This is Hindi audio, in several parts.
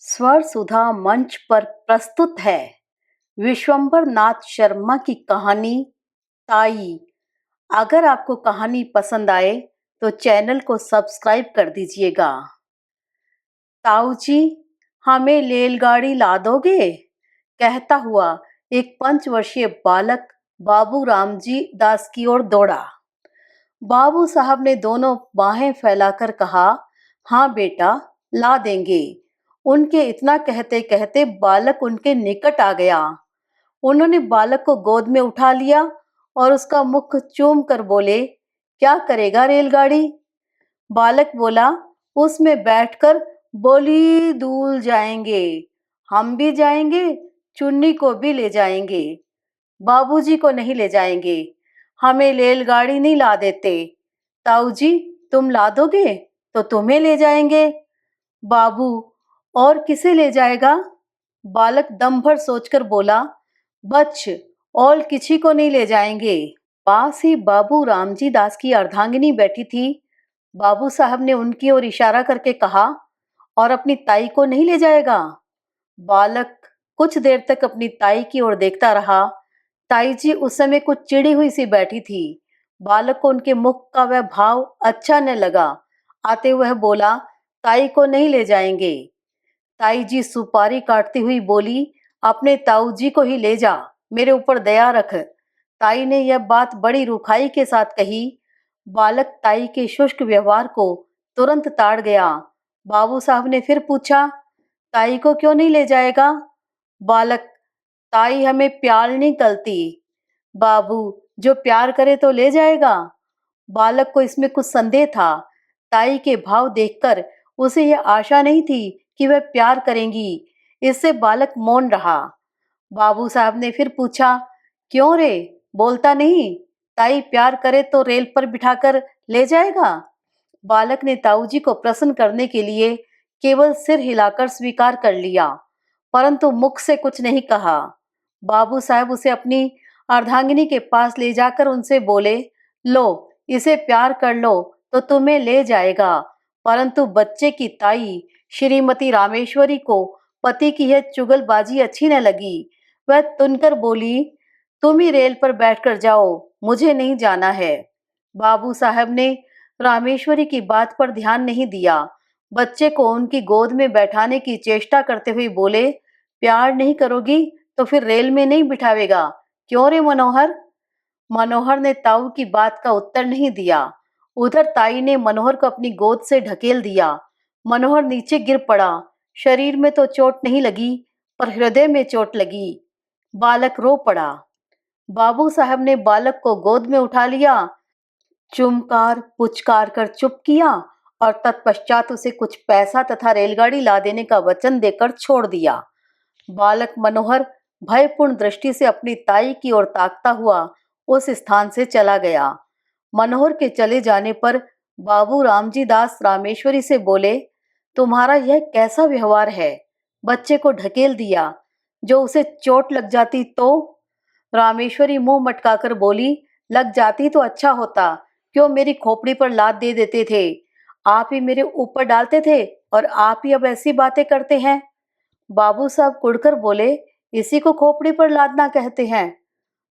स्वर सुधा मंच पर प्रस्तुत है विश्वंभर नाथ शर्मा की कहानी ताई। अगर आपको कहानी पसंद आए तो चैनल को सब्सक्राइब कर दीजिएगा। ताऊ जी, हमें रेलगाड़ी ला दोगे? कहता हुआ एक 5 वर्षीय बालक बाबू रामजी दास की ओर दौड़ा। बाबू साहब ने दोनों बाहें फैलाकर कहा, हाँ बेटा, ला देंगे। उनके इतना कहते कहते बालक उनके निकट आ गया। उन्होंने बालक को गोद में उठा लिया और उसका मुख चूम कर बोले, क्या करेगा रेलगाड़ी? बालक बोला, उसमें बैठकर बोली दूर जाएंगे, हम भी जाएंगे, चुन्नी को भी ले जाएंगे। बाबूजी को नहीं ले जाएंगे, हमें रेलगाड़ी नहीं ला देते। ताऊ जी, तुम ला दोगे तो तुम्हें ले जाएंगे। बाबू, और किसे ले जाएगा? बालक दम भर सोचकर बोला, बच्च, और किसी को नहीं ले जाएंगे। पास ही बाबू रामजी दास की अर्धांगिनी बैठी थी। बाबू साहब ने उनकी ओर इशारा करके कहा, और अपनी ताई को नहीं ले जाएगा? बालक कुछ देर तक अपनी ताई की ओर देखता रहा। ताई जी उस समय कुछ चिड़ी हुई सी बैठी थी। बालक को उनके मुख का वह भाव अच्छा न लगा। आते हुए बोला, ताई को नहीं ले जाएंगे। ताई जी सुपारी काटती हुई बोली, अपने ताऊ जी को ही ले जा, मेरे ऊपर दया रख। ताई ने यह बात बड़ी रुखाई के साथ कही। बालक ताई के शुष्क व्यवहार को तुरंत ताड़ गया। बाबू साहब ने फिर पूछा, ताई को क्यों नहीं ले जाएगा? बालक, ताई हमें प्यार नहीं करती। बाबू, जो प्यार करे तो ले जाएगा। बालक को इसमें कुछ संदेह था। ताई के भाव देखकर उसे यह आशा नहीं थी कि वह प्यार करेंगी। इससे बालक मौन रहा। बाबू साहब ने फिर पूछा, क्यों रे, बोलता नहीं? ताई प्यार करे तो रेल पर बिठाकर ले जाएगा। बालक ने ताऊ जी को प्रसन्न करने के लिए केवल सिर हिलाकर स्वीकार कर लिया, परंतु मुख से कुछ नहीं कहा। बाबू साहब उसे अपनी अर्धांगिनी के पास ले जाकर उनसे बोले, लो, इसे प्यार कर लो तो तुम्हें ले जाएगा। परंतु बच्चे की ताई श्रीमती रामेश्वरी को पति की यह चुगलबाजी अच्छी न लगी। वह तुनकर बोली, तुम ही रेल पर बैठकर जाओ, मुझे नहीं जाना है। बाबू साहब ने रामेश्वरी की बात पर ध्यान नहीं दिया। बच्चे को उनकी गोद में बैठाने की चेष्टा करते हुए बोले, प्यार नहीं करोगी तो फिर रेल में नहीं बिठावेगा, क्यों रे मनोहर? मनोहर ने ताऊ की बात का उत्तर नहीं दिया। उधर ताई ने मनोहर को अपनी गोद से ढकेल दिया। मनोहर नीचे गिर पड़ा। शरीर में तो चोट नहीं लगी, पर हृदय में चोट लगी। बालक रो पड़ा। बाबू साहब ने बालक को गोद में उठा लिया, चुमकार पुचकार कर चुप किया और तत्पश्चात उसे कुछ पैसा तथा रेलगाड़ी ला देने का वचन देकर छोड़ दिया। बालक मनोहर भयपूर्ण दृष्टि से अपनी ताई की ओर ताकता हुआ उस स्थान से चला गया। मनोहर के चले जाने पर बाबू रामजी दास रामेश्वरी से बोले, तुम्हारा यह कैसा व्यवहार है? बच्चे को ढकेल दिया, जो उसे चोट लग जाती तो? रामेश्वरी मुंह मटकाकर बोली, लग जाती तो अच्छा होता, क्यों मेरी खोपड़ी पर लात दे देते थे? आप ही मेरे ऊपर डालते थे और आप ही अब ऐसी बातें करते हैं। बाबू साहब कुड़कर बोले, इसी को खोपड़ी पर लादना कहते हैं?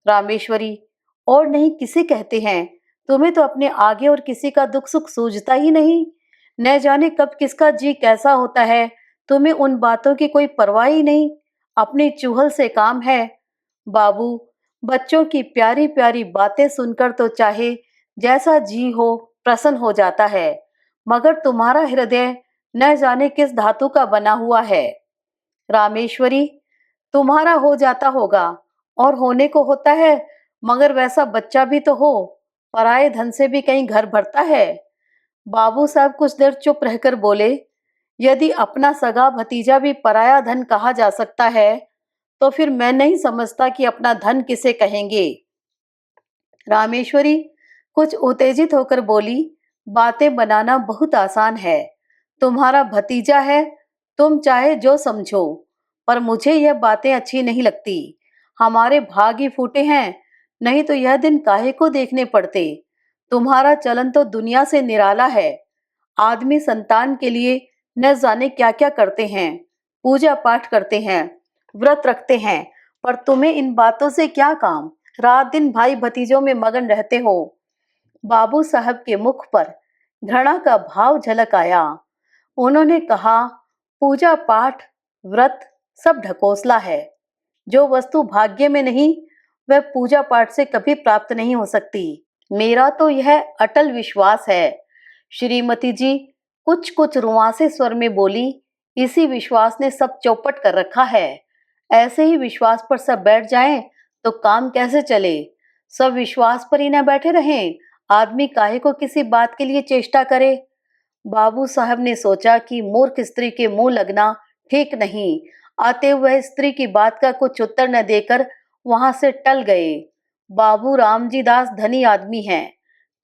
रामेश्वरी, और नहीं किसे कहते हैं? तुम्हें तो अपने आगे और किसी का दुख सुख सूझता ही नहीं। न जाने कब किसका जी कैसा होता है, तुम्हें उन बातों की कोई परवाह ही नहीं। अपनी चूहल से काम है। बाबू, बच्चों की प्यारी प्यारी बातें सुनकर तो चाहे जैसा जी हो प्रसन्न हो जाता है, मगर तुम्हारा हृदय न जाने किस धातु का बना हुआ है। रामेश्वरी, तुम्हारा हो जाता होगा और होने को होता है, मगर वैसा बच्चा भी तो हो, पराये धन से भी कहीं घर भरता है। बाबू साहब कुछ देर चुप रहकर बोले, यदि अपना सगा भतीजा भी पराया धन कहा जा सकता है, तो फिर मैं नहीं समझता कि अपना धन किसे कहेंगे। रामेश्वरी कुछ उत्तेजित होकर बोली, बातें बनाना बहुत आसान है। तुम्हारा भतीजा है, तुम चाहे जो समझो, पर मुझे यह बातें अच्छी नहीं लगती। हमारे भाग ही फूटे हैं, नहीं तो यह दिन काहे को देखने पड़ते। तुम्हारा चलन तो दुनिया से निराला है। आदमी संतान के लिए न जाने क्या क्या करते हैं। पूजा पाठ करते हैं, व्रत रखते हैं, पर तुम्हें इन बातों से क्या काम? रात दिन भाई भतीजों में मगन रहते हो। बाबू साहब के मुख पर घृणा का भाव झलक आया। उन्होंने कहा, पूजा पाठ, व्रत सब ढकोसला है। जो वस्तु भाग्य में नहीं, वह पूजा पाठ से कभी प्राप्त नहीं हो सकती। मेरा तो यह अटल विश्वास है। श्रीमती जी कुछ कुछ रुआंसे स्वर में बोली, इसी विश्वास ने सब चौपट कर रखा है। ऐसे ही विश्वास पर सब बैठ जाएं तो काम कैसे चले? सब विश्वास पर ही न बैठे रहें। आदमी काहे को किसी बात के लिए चेष्टा करे? बाबू साहब ने सोचा कि मूर्ख स्त्री के मुंह लगना ठीक नहीं। आते हुए स्त्री की बात का कुछ उत्तर न देकर वहां से टल गए। बाबू रामजी दास धनी आदमी हैं,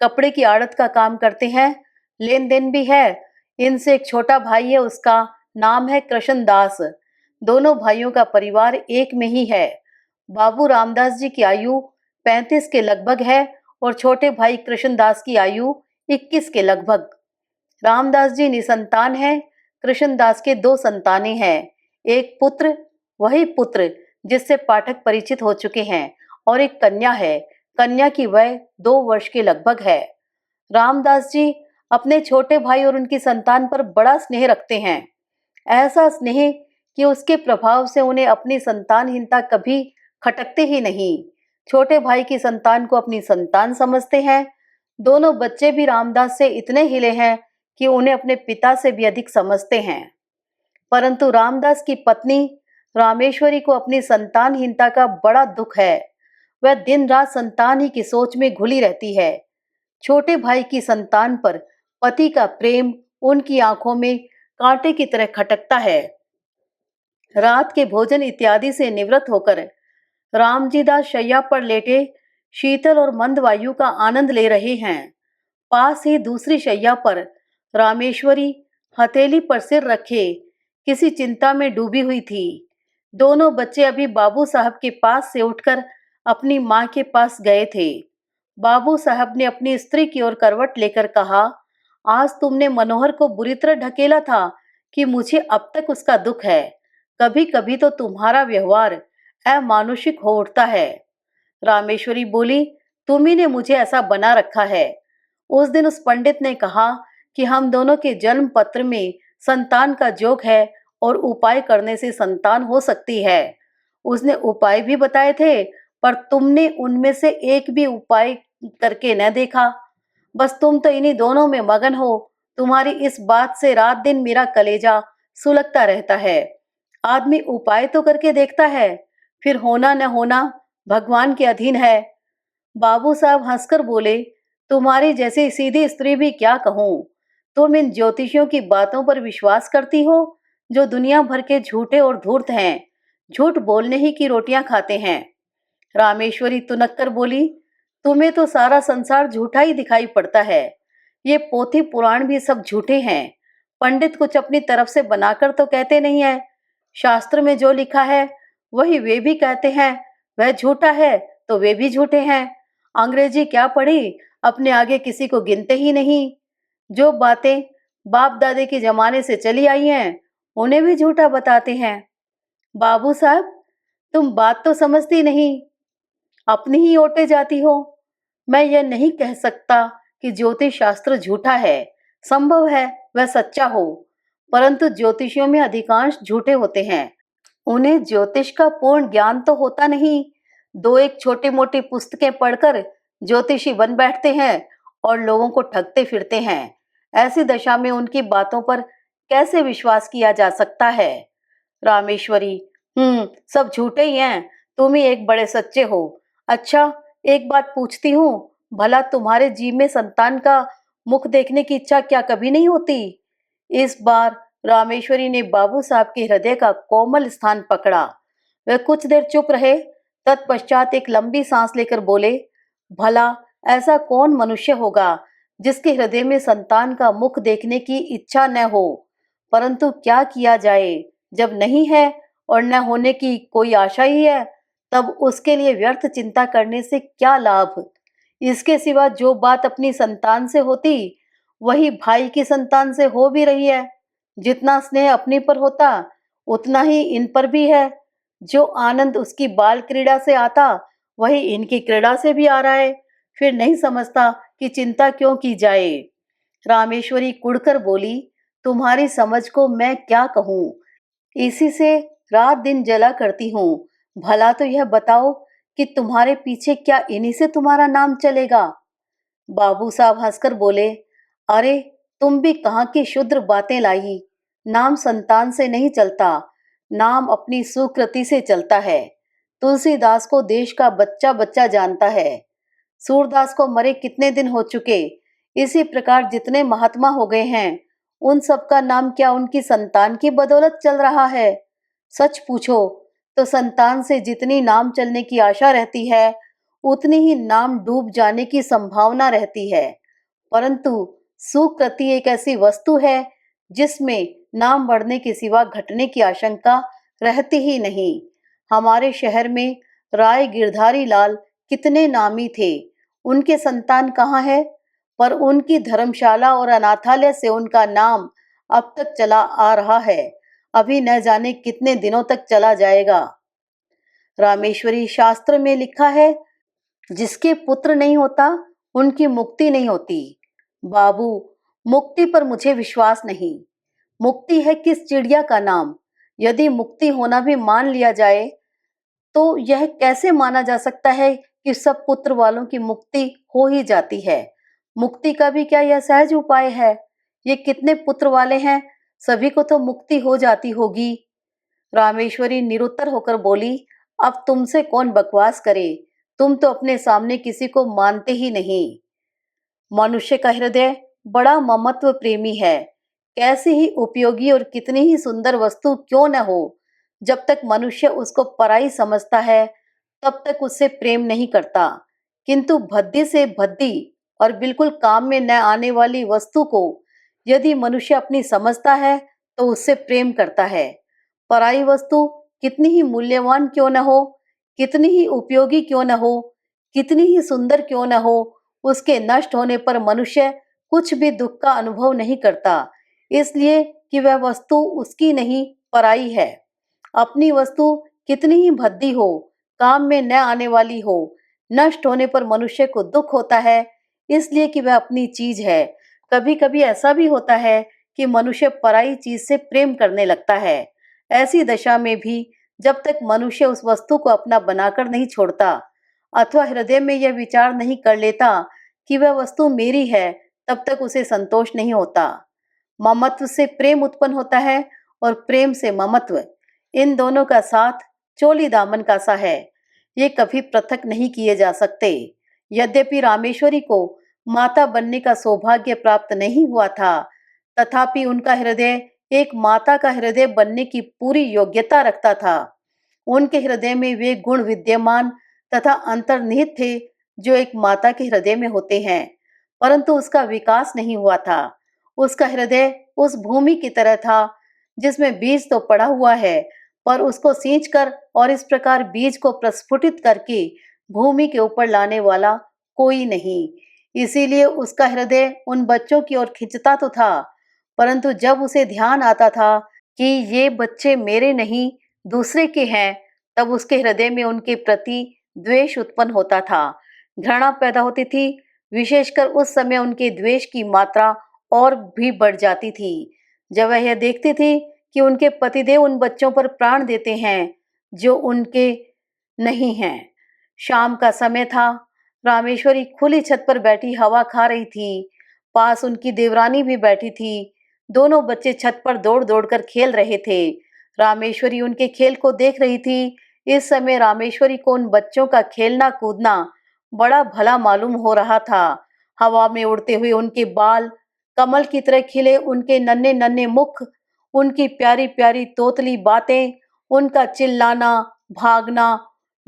कपड़े की आड़त का काम करते हैं, लेन देन भी है। इनसे एक छोटा भाई है, उसका नाम है कृष्ण दास। दोनों भाइयों का परिवार एक में ही है। बाबू रामदास जी की आयु 35 के लगभग है और छोटे भाई कृष्ण दास की आयु 21 के लगभग। रामदास जी निसंतान हैं। कृष्णदास के 2 संतानें हैं। एक पुत्र, वही पुत्र जिससे पाठक परिचित हो चुके हैं, और एक कन्या है। कन्या की वय 2 वर्ष के लगभग है। रामदास जी अपने छोटे भाई और उनकी संतान पर बड़ा स्नेह रखते हैं। ऐसा स्नेह कि उसके प्रभाव से उन्हें अपनी संतानहीनता कभी खटकते ही नहीं। छोटे भाई की संतान को अपनी संतान समझते हैं। दोनों बच्चे भी रामदास से इतने हिले हैं कि उन्हें अपने पिता से भी अधिक समझते हैं। परंतु रामदास की पत्नी रामेश्वरी को अपनी संतानहीनता का बड़ा दुख है। वह दिन रात संतान ही की सोच में घुली रहती है। छोटे भाई की संतान पर पति का प्रेम उनकी आंखों में कांटे की तरह खटकता है। रात के भोजन इत्यादि से निवृत्त होकर रामजी दास शैया पर लेटे शीतल और मंद वायु का आनंद ले रहे हैं। पास ही दूसरी शैया पर रामेश्वरी हथेली पर सिर रखे किसी चिंता में डूबी हुई थी। दोनों बच्चे अभी बाबू साहब के पास से उठकर अपनी मां के पास गए थे। बाबू साहब ने अपनी स्त्री की ओर करवट लेकर कहा, आज तुमने मनोहर को बुरी तरह ढकेला था कि मुझे अब तक उसका दुख है। कभी कभी तो तुम्हारा व्यवहार अमानुषिक हो उठता है। रामेश्वरी बोली, तुम्ही ने मुझे ऐसा बना रखा है। उस दिन उस पंडित ने कहा कि हम दोनों के जन्म पत्र में संतान का जोग है और उपाय करने से संतान हो सकती है। उसने उपाय भी बताए थे, पर तुमने उनमें से एक भी उपाय करके न देखा। बस तुम तो इन्हीं दोनों में मगन हो। तुम्हारी इस बात से रात दिन मेरा कलेजा सुलगता रहता है। आदमी उपाय तो करके देखता है, फिर होना न होना भगवान के अधीन है। बाबू साहब हंसकर बोले, तुम्हारी जैसी सीधी स्त्री भी क्या कहूं। तुम इन ज्योतिषियों की बातों पर विश्वास करती हो, जो दुनिया भर के झूठे और धूर्त हैं। झूठ बोलने ही की रोटियां खाते हैं। रामेश्वरी तुनक कर बोली, तुम्हें तो सारा संसार झूठा ही दिखाई पड़ता है। ये पोथी पुराण भी सब झूठे हैं। पंडित कुछ अपनी तरफ से बनाकर तो कहते नहीं है। शास्त्र में जो लिखा है वही वे भी कहते हैं। वह झूठा है तो वे भी झूठे हैं। अंग्रेजी क्या पढ़ी, अपने आगे किसी को गिनते ही नहीं। जो बातें बाप दादे के जमाने से चली आई हैं, उन्हें भी झूठा बताते हैं। बाबू साहब, तुम बात तो समझती नहीं, अपनी ही ओटे जाती हो। मैं यह नहीं कह सकता कि ज्योतिष शास्त्र झूठा है। संभव है वह सच्चा हो, परंतु ज्योतिषियों में अधिकांश झूठे होते हैं। उन्हें ज्योतिष का पूर्ण ज्ञान तो होता नहीं। 2-1 छोटी मोटी पुस्तकें पढ़कर ज्योतिषी बन बैठते हैं और लोगों को ठगते फिरते हैं। ऐसी दशा में उनकी बातों पर कैसे विश्वास किया जा सकता है? रामेश्वरी, सब झूठे ही हैं। तुम ही एक बड़े सच्चे हो। अच्छा, एक बात पूछती हूँ, भला तुम्हारे जी में संतान का मुख देखने की इच्छा क्या कभी नहीं होती? इस बार रामेश्वरी ने बाबू साहब के हृदय का कोमल स्थान पकड़ा। वे कुछ देर चुप रहे, तत्पश्चात एक लंबी सांस लेकर बोले, भला ऐसा कौन मनुष्य होगा जिसके हृदय में संतान का मुख देखने की इच्छा न हो? परंतु क्या किया जाए, जब नहीं है और न होने की कोई आशा ही है, तब उसके लिए व्यर्थ चिंता करने से क्या लाभ? इसके सिवा जो बात अपनी संतान से होती, वही भाई की संतान से हो भी रही है। जितना स्नेह अपनी पर होता, उतना ही इन पर भी है। जो आनंद उसकी बाल क्रीड़ा से आता, वही इनकी क्रीड़ा से भी आ रहा है। फिर नहीं समझता कि चिंता क्यों की जाए। रामेश्वरी कुढ़कर बोली, तुम्हारी समझ को मैं क्या कहूँ, इसी से रात दिन जला करती हूँ। भला तो यह बताओ कि तुम्हारे पीछे क्या इन्हीं से तुम्हारा नाम चलेगा? बाबू साहब हंसकर बोले, अरे तुम भी कहाँ की शुद्र बातें लाई। नाम संतान से नहीं चलता, नाम अपनी सुकृति से चलता है। तुलसीदास को देश का बच्चा बच्चा जानता है। सूरदास को मरे कितने दिन हो चुके। इसी प्रकार जितने महात्मा हो गए हैं, उन सबका नाम क्या उनकी संतान की बदौलत चल रहा है? सच पूछो तो संतान से जितनी नाम चलने की आशा रहती है, उतनी ही नाम डूब जाने की संभावना रहती है। परंतु सुकृति एक ऐसी वस्तु है जिसमें नाम बढ़ने के सिवा घटने की आशंका रहती ही नहीं। हमारे शहर में राय गिरधारी लाल कितने नामी थे, उनके संतान कहाँ है? पर उनकी धर्मशाला और अनाथालय से उनका नाम अब तक चला आ रहा है, अभी न जाने कितने दिनों तक चला जाएगा। रामेश्वरी शास्त्र में लिखा है, जिसके पुत्र नहीं होता उनकी मुक्ति नहीं होती। बाबू, मुक्ति पर मुझे विश्वास नहीं। मुक्ति है किस चिड़िया का नाम? यदि मुक्ति होना भी मान लिया जाए, तो यह कैसे माना जा सकता है कि सब पुत्र वालों की मुक्ति हो ही जाती है? मुक्ति का भी क्या यह सहज उपाय है? ये कितने पुत्र वाले हैं, सभी को तो मुक्ति हो जाती होगी। रामेश्वरी निरुत्तर होकर बोली, अब तुमसे कौन बकवास करे, तुम तो अपने सामने किसी को मानते ही नहीं। मनुष्य का हृदय बड़ा ममत्व प्रेमी है। कैसी ही उपयोगी और कितनी ही सुंदर वस्तु क्यों न हो, जब तक मनुष्य उसको पराई समझता है, तब तक उससे प्रेम नहीं करता। किंतु भद्दी से भद्दी और बिल्कुल काम में न आने वाली वस्तु को यदि मनुष्य अपनी समझता है, तो उससे प्रेम करता है। पराई वस्तु कितनी ही मूल्यवान क्यों न हो, कितनी ही उपयोगी क्यों न हो, कितनी ही सुंदर क्यों न हो, उसके नष्ट होने पर मनुष्य कुछ भी दुख का अनुभव नहीं करता, इसलिए कि वह वस्तु उसकी नहीं, पराई है। अपनी वस्तु कितनी ही भद्दी हो, काम में न आने वाली हो, नष्ट होने पर मनुष्य को दुख होता है, इसलिए कि वह अपनी चीज है। कभी कभी ऐसा भी होता है कि मनुष्य पराई चीज से प्रेम करने लगता है। ऐसी दशा में भी जब तक मनुष्य उस वस्तु को अपना बनाकर नहीं छोड़ता, अथवा हृदय में यह विचार नहीं कर लेता कि वह वस्तु मेरी है, तब तक उसे संतोष नहीं होता। ममत्व से प्रेम उत्पन्न होता है और प्रेम से ममत्व, इन दोनों का साथ चोली दामन का सा है। ये कभी पृथक नहीं किए जा सकते। यद्यपि रामेश्वरी को माता बनने का सौभाग्य प्राप्त नहीं हुआ था, तथापि उनका हृदय एक माता का हृदय बनने की पूरी योग्यता रखता था। उनके हृदय में वे गुण विद्यमान तथा अंतर्निहित थे जो एक माता के हृदय में होते हैं, परंतु उसका विकास नहीं हुआ था। उसका हृदय उस भूमि की तरह था जिसमें बीज तो पड़ा हुआ है, पर उसको सींचकर और इस प्रकार बीज को प्रस्फुटित करके भूमि के ऊपर लाने वाला कोई नहीं। इसीलिए उसका हृदय उन बच्चों की ओर खिंचता तो था, परंतु जब उसे ध्यान आता था कि ये बच्चे मेरे नहीं, दूसरे के हैं, तब उसके हृदय में उनके प्रति द्वेष उत्पन्न होता था, घृणा पैदा होती थी। विशेषकर उस समय उनके द्वेष की मात्रा और भी बढ़ जाती थी जब वह यह देखती थी कि उनके पतिदेव उन बच्चों पर प्राण देते हैं जो उनके नहीं हैं। शाम का समय था। रामेश्वरी खुली छत पर बैठी हवा खा रही थी। पास उनकी देवरानी भी बैठी थी। दोनों बच्चे छत पर दौड़ दौड़ कर खेल रहे थे। रामेश्वरी उनके खेल को देख रही थी। इस समय रामेश्वरी को उन बच्चों का खेलना कूदना बड़ा भला मालूम हो रहा था। हवा में उड़ते हुए उनके बाल, कमल की तरह खिले उनके नन्हे नन्हे मुख, उनकी प्यारी प्यारी तोतली बातें, उनका चिल्लाना, भागना,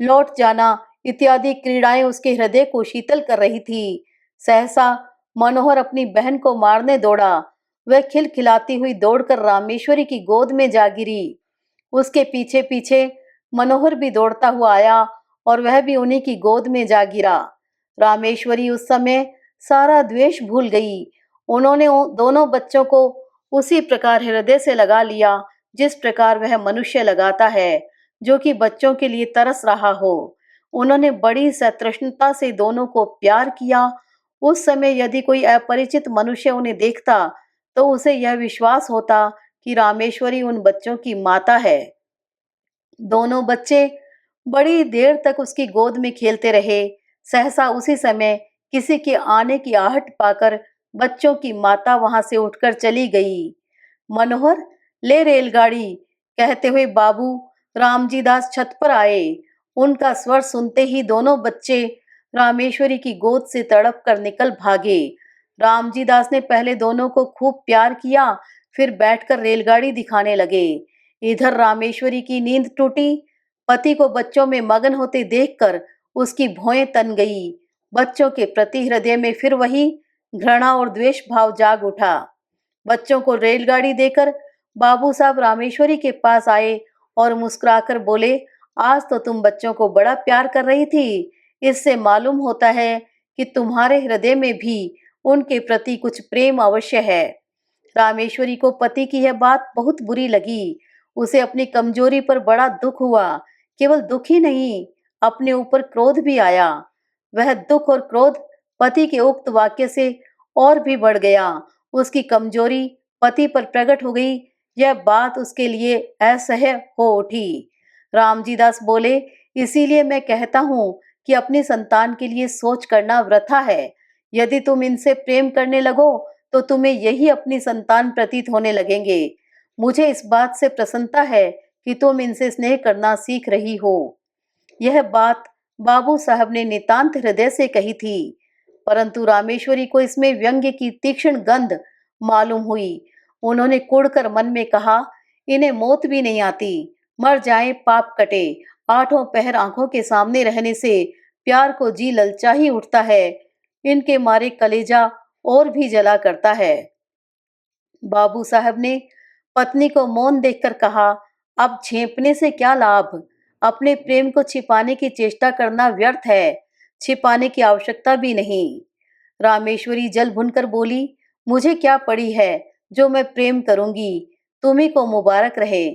लौट जाना इत्यादि क्रीड़ाएं उसके हृदय को शीतल कर रही थी। सहसा मनोहर अपनी बहन को मारने दौड़ा। वह खिलखिलाती हुई दौड़कर रामेश्वरी की गोद में जा गिरी। उसके पीछे पीछे मनोहर भी दौड़ता हुआ आया और वह भी उन्हीं की गोद में जा गिरा। रामेश्वरी उस समय सारा द्वेष भूल गई। उन्होंने दोनों बच्चों को उसी प्रकार हृदय से लगा लिया जिस प्रकार वह मनुष्य लगाता है जो कि बच्चों के लिए तरस रहा हो। उन्होंने बड़ी सतृष्णता से दोनों को प्यार किया। उस समय यदि कोई अपरिचित मनुष्य उन्हें देखता तो उसे यह विश्वास होता कि रामेश्वरी उन बच्चों की माता है। दोनों बच्चे बड़ी देर तक उसकी गोद में खेलते रहे। सहसा उसी समय किसी के आने की आहट पाकर बच्चों की माता वहां से उठकर चली गई। मनोहर, ले रेलगाड़ी, कहते हुए बाबू रामजी दास छत पर आए। उनका स्वर सुनते ही दोनों बच्चे रामेश्वरी की गोद से तड़प कर निकल भागे। रामजी दास ने पहले दोनों को खूब प्यार किया, फिर बैठकर रेलगाड़ी दिखाने लगे। इधर रामेश्वरी की नींद टूटी। पति को बच्चों में मगन होते देखकर उसकी भौहें तन गई। बच्चों के प्रति हृदय में फिर वही घृणा और द्वेष भाव जाग उठा। बच्चों को रेलगाड़ी देकर बाबू साहब रामेश्वरी के पास आए और मुस्कुराकर बोले, आज तो तुम बच्चों को बड़ा प्यार कर रही थी। इससे मालूम होता है कि तुम्हारे हृदय में भी उनके प्रति कुछ प्रेम अवश्य है। रामेश्वरी को पति की यह बात बहुत बुरी लगी। उसे अपनी कमजोरी पर बड़ा दुख हुआ। केवल दुख ही नहीं, अपने ऊपर क्रोध भी आया। वह दुख और क्रोध पति के उक्त वाक्य से और भी बढ़ गया। उसकी कमजोरी पति पर प्रकट हो गई। यह बात उसके लिए असह्य हो उठी। रामजी दास बोले, इसीलिए मैं कहता हूँ कि अपनी संतान के लिए सोच करना वृथा है। यदि तुम इनसे प्रेम करने लगो तो तुम्हें यही अपनी संतान प्रतीत होने लगेंगे। मुझे इस बात से प्रसन्नता है कि तुम इनसे स्नेह करना सीख रही हो। यह बात बाबू साहब ने नितांत हृदय से कही थी, परंतु रामेश्वरी को इसमें व्यंग्य की तीक्ष्ण गंध मालूम हुई। उन्होंने कुढ़कर मन में कहा, इन्हें मौत भी नहीं आती, मर जाएं पाप कटे। आठों पहर आंखों के सामने रहने से प्यार को जी ललचा ही उठता है। इनके मारे कलेजा और भी जला करता है। बाबू साहब ने पत्नी को मौन देखकर कहा, अब झेपने से क्या लाभ। अपने प्रेम को छिपाने की चेष्टा करना व्यर्थ है। छिपाने की आवश्यकता भी नहीं। रामेश्वरी जल भुनकर बोली, मुझे क्या पड़ी है जो मैं प्रेम करूंगी। तुम्ही को मुबारक रहे।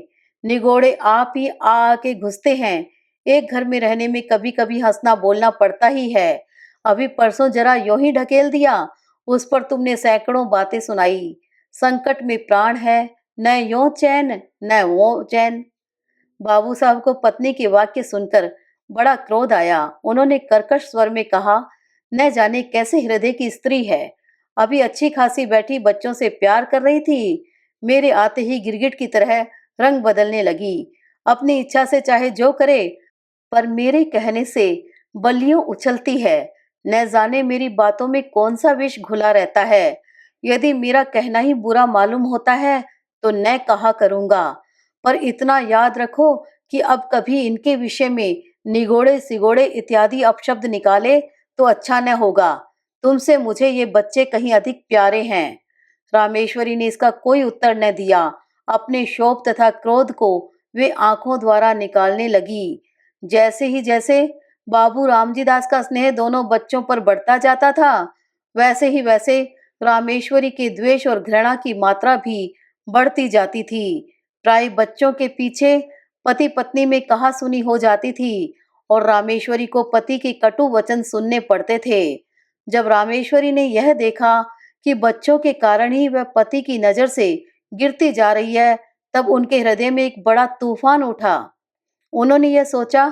निगोड़े आप ही आके घुसते हैं। एक घर में रहने में कभी कभी हंसना बोलना पड़ता ही है। अभी परसों जरा यूं ही ढकेल दिया, उस पर तुमने सैकड़ों बातें सुनाई। संकट में प्राण है, न यो चैन न वो चैन। बाबू साहब को पत्नी के वाक्य सुनकर बड़ा क्रोध आया। उन्होंने कर्कश स्वर में कहा, न जाने कैसे हृदय की स्त्री है। अभी अच्छी खासी बैठी बच्चों से प्यार कर रही थी, मेरे आते ही गिरगिट की तरह रंग बदलने लगी। अपनी इच्छा से चाहे जो करे, पर मेरे कहने से बल्लियों उछलती है। न जाने मेरी बातों में कौन सा विष घुला रहता है। यदि मेरा कहना ही बुरा मालूम होता है तो न कहा करूंगा, पर इतना याद रखो कि अब कभी इनके विषय में निगोड़े सिगोड़े इत्यादि अपशब्द निकाले तो अच्छा न होगा। तुमसे मुझे ये बच्चे कहीं अधिक प्यारे हैं। रामेश्वरी ने इसका कोई उत्तर न दिया। अपने शोक तथा क्रोध को वे आंखों द्वारा निकालने लगी। जैसे बाबू रामजी दास का स्नेह दोनों बच्चों पर बढ़ता जाता था, वैसे ही वैसे रामेश्वरी के द्वेष और घृणा की मात्रा भी बढ़ती जाती थी। प्राय बच्चों के पीछे पति पत्नी में कहा सुनी हो जाती थी और रामेश्वरी को पति के कटु वचन सुनने पड़ते थे। जब रामेश्वरी ने यह देखा कि बच्चों के कारण ही वह पति की नजर से गिरती जा रही है, तब उनके हृदय में एक बड़ा तूफान उठा। उन्होंने यह सोचा,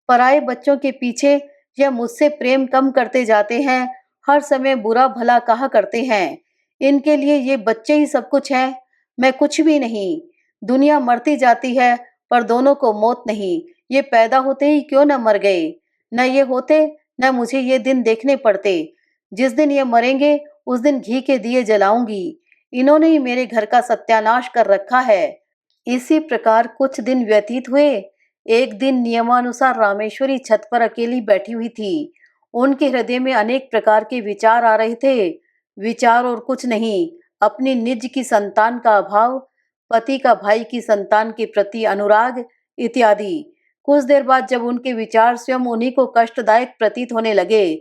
पराए बच्चों के पीछे यह मुझसे प्रेम कम करते जाते हैं, हर समय बुरा भला कहा करते हैं। इनके लिए ये बच्चे ही सब कुछ हैं, मैं कुछ भी नहीं। दुनिया मरती जाती है पर दोनों को मौत नहीं। ये पैदा होते ही क्यों न मर गए। न ये होते, न मुझे ये दिन देखने पड़ते। जिस दिन ये मरेंगे उस दिन घी के दिए जलाऊंगी। इन्होंने ही मेरे घर का सत्यानाश कर रखा है। इसी प्रकार कुछ दिन व्यतीत हुए। एक दिन नियमानुसार रामेश्वरी छत पर अकेली बैठी हुई थी। उनके हृदय में अनेक प्रकार के विचार आ रहे थे। विचार और कुछ नहीं, अपनी निज की संतान का अभाव, पति का भाई की संतान के प्रति अनुराग इत्यादि। कुछ देर बाद जब उनके विचार स्वयं उन्हीं को कष्टदायक प्रतीत होने लगे,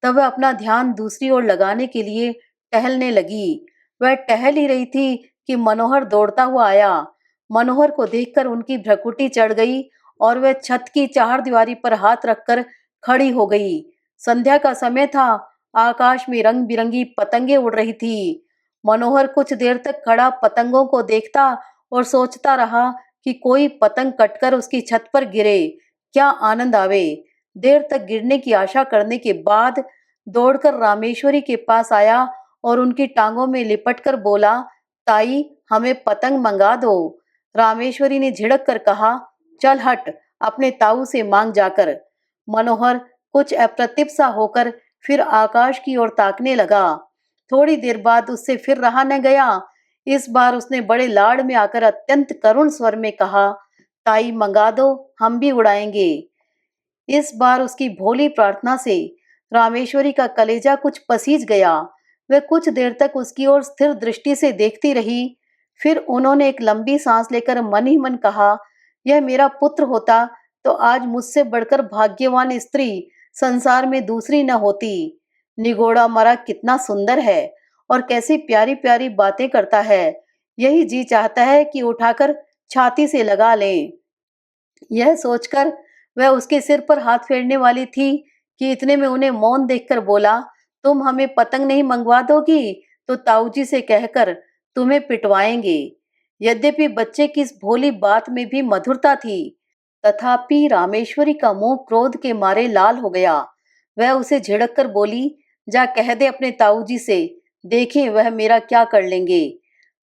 तब वह अपना ध्यान दूसरी ओर लगाने के लिए टहलने लगी। वह टहल ही रही थी कि मनोहर दौड़ता हुआ आया। मनोहर को देखकर उनकी भ्रुकुटी चढ़ गई और वह छत की चारदीवारी पर हाथ रखकर खड़ी हो गई। संध्या का समय था। आकाश में रंग बिरंगी पतंगे उड़ रही थी। मनोहर कुछ देर तक खड़ा पतंगों को देखता और सोचता रहा कि कोई पतंग कटकर उसकी छत पर गिरे, क्या आनंद आवे। देर तक गिरने की आशा करने के बाद दौड़कर रामेश्वरी के पास आया और उनकी टांगों में लिपटकर बोला, ताई हमें पतंग मंगा दो। रामेश्वरी ने झिड़क कर कहा, चल हट, अपने ताऊ से मांग जाकर। मनोहर कुछ अप्रतिभ सा होकर फिर आकाश की ओर ताकने लगा। थोड़ी देर बाद उससे फिर रहा न गया। इस बार उसने बड़े लाड़ में आकर अत्यंत करुण स्वर में कहा, ताई मंगा दो, हम भी उड़ाएंगे। इस बार उसकी भोली प्रार्थना से रामेश्वरी का कलेजा कुछ पसीज गया। वह कुछ देर तक उसकी ओर स्थिर दृष्टि से देखती रही। फिर उन्होंने एक लंबी सांस लेकर मन ही मन कहा, यह मेरा पुत्र होता तो आज मुझसे बढ़कर भाग्यवान स्त्री संसार में दूसरी न होती। निगोड़ा मरा कितना सुंदर है और कैसी प्यारी प्यारी बातें करता है। यही जी चाहता है कि उठाकर छाती से लगा लें। यह सोचकर वह उसके सिर पर हाथ फेरने वाली थी कि इतने में उन्हें मौन देखकर बोला, तुम हमें पतंग नहीं मंगवा दोगी तो ताऊजी से कहकर तुम्हें पिटवाएंगे। यद्यपि बच्चे की इस भोली बात में भी मधुरता थी, तथापि रामेश्वरी का मुंह क्रोध के मारे लाल हो गया। वह उसे झिड़क कर बोली, जा कह दे अपने ताऊजी से, देखें वह मेरा क्या कर लेंगे।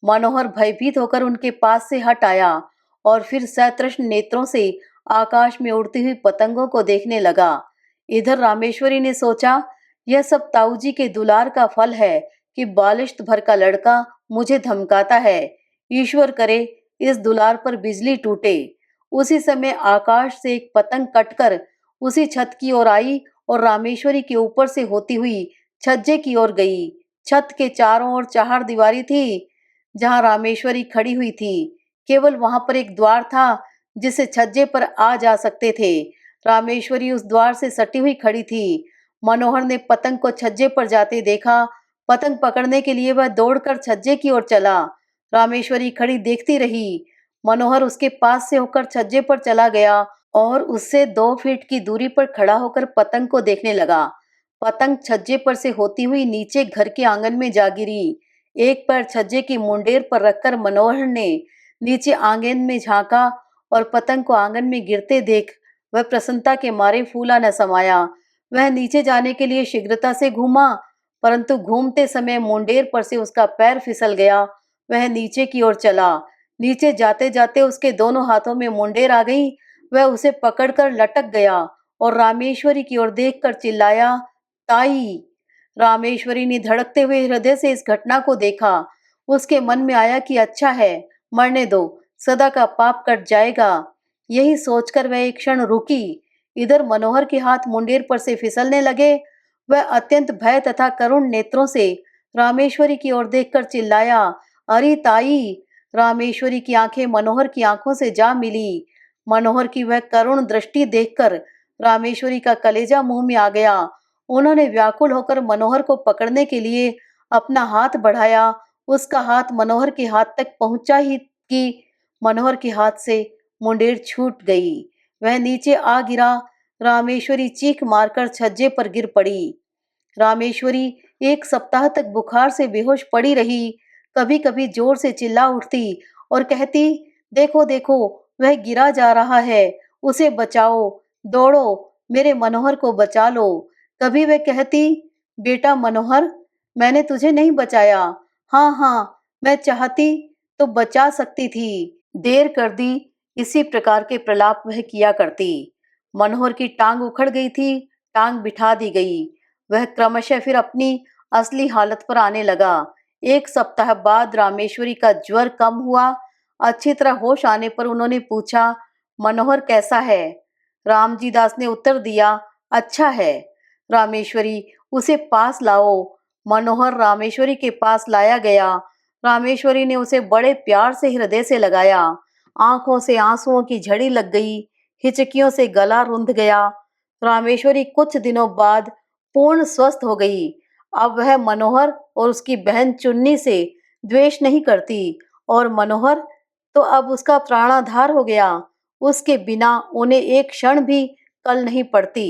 मनोहर भयभीत होकर उनके पास से हट आया और फिर सतृष्ण नेत्रों से आकाश में उड़ती हुई पतंगों को देखने लगा। इधर रामेश्वरी ने सोचा, यह सब ताऊजी के दुलार का फल है कि बालिश्त भर का लड़का मुझे धमकाता है। ईश्वर करे इस दुलार पर बिजली टूटे। उसी समय आकाश से एक पतंग कटकर उसी छत की ओर आई और रामेश्वरी के ऊपर से होती हुई छज्जे की ओर गई। छत के चारों ओर चारदीवारी थी। जहां रामेश्वरी खड़ी हुई थी, केवल वहां पर एक द्वार था जिसे छज्जे पर आ जा सकते थे। रामेश्वरी उस द्वार से सटी हुई खड़ी थी। मनोहर ने पतंग को छज्जे पर जाते देखा। पतंग पकड़ने के लिए वह दौड़कर छज्जे की ओर चला। रामेश्वरी खड़ी देखती रही। मनोहर उसके पास से होकर छज्जे पर चला गया और उससे 2 फीट की दूरी पर खड़ा होकर पतंग को देखने लगा। पतंग छज्जे पर से होती हुई नीचे घर के आंगन में जा गिरी। एक पैर छज्जे की मुंडेर पर रखकर मनोहर ने नीचे आंगन में झांका और पतंग को आंगन में गिरते देख वह प्रसन्नता के मारे फूला न समाया। वह नीचे जाने के लिए शीघ्रता से घूमा, परंतु घूमते समय मुंडेर पर से उसका पैर फिसल गया। वह नीचे की ओर चला। नीचे जाते जाते उसके दोनों हाथों में मुंडेर आ गई। वह उसे पकड़कर लटक गया और रामेश्वरी की ओर देखकर चिल्लाया, ताई। रामेश्वरी ने धड़कते हुए हृदय से इस घटना को देखा। उसके मन में आया कि अच्छा है, मरने दो, सदा का पाप कट जाएगा। यही सोचकर वह एक क्षण रुकी। इधर मनोहर के हाथ मुंडेर पर से फिसलने लगे। वह अत्यंत भय तथा करुण नेत्रों से रामेश्वरी की ओर देखकर चिल्लाया, अरे ताई। रामेश्वरी की आंखें मनोहर की आंखों से जा मिली। मनोहर की वह करुण दृष्टि देखकर रामेश्वरी का कलेजा मुंह में आ गया। उन्होंने व्याकुल होकर मनोहर को पकड़ने के लिए अपना हाथ बढ़ाया। उसका हाथ मनोहर के हाथ तक पहुंचा ही कि मनोहर के हाथ से मुंडेर छूट गई। वह नीचे आ गिरा। रामेश्वरी चीख मारकर छज्जे पर गिर पड़ी। रामेश्वरी 1 सप्ताह तक बुखार से बेहोश पड़ी रही। कभी कभी जोर से चिल्ला उठती और कहती, देखो देखो, वह गिरा जा रहा है, उसे बचाओ, दौड़ो, मेरे मनोहर को बचा लो। कभी वह कहती, बेटा मनोहर, मैंने तुझे नहीं बचाया। हाँ हाँ, मैं चाहती तो बचा सकती थी, देर कर दी। इसी प्रकार के प्रलाप वह किया करती। मनोहर की टांग उखड़ गई थी। टांग बिठा दी गई। वह क्रमशः फिर अपनी असली हालत पर आने लगा। 1 सप्ताह बाद रामेश्वरी का ज्वर कम हुआ। अच्छी तरह होश आने पर उन्होंने पूछा, मनोहर कैसा है? रामजी दास ने उत्तर दिया, अच्छा है। रामेश्वरी, उसे पास लाओ। मनोहर रामेश्वरी के पास लाया गया। रामेश्वरी ने उसे बड़े प्यार से हृदय से लगाया। आंखों से आंसुओं की झड़ी लग गई। हिचकियों से गला रुंध गया। रामेश्वरी कुछ दिनों बाद पूर्ण स्वस्थ हो गई। अब वह मनोहर और उसकी बहन चुन्नी से द्वेष नहीं करती और मनोहर तो अब उसका प्राणाधार हो गया। उसके बिना उन्हें एक क्षण भी कल नहीं पड़ती।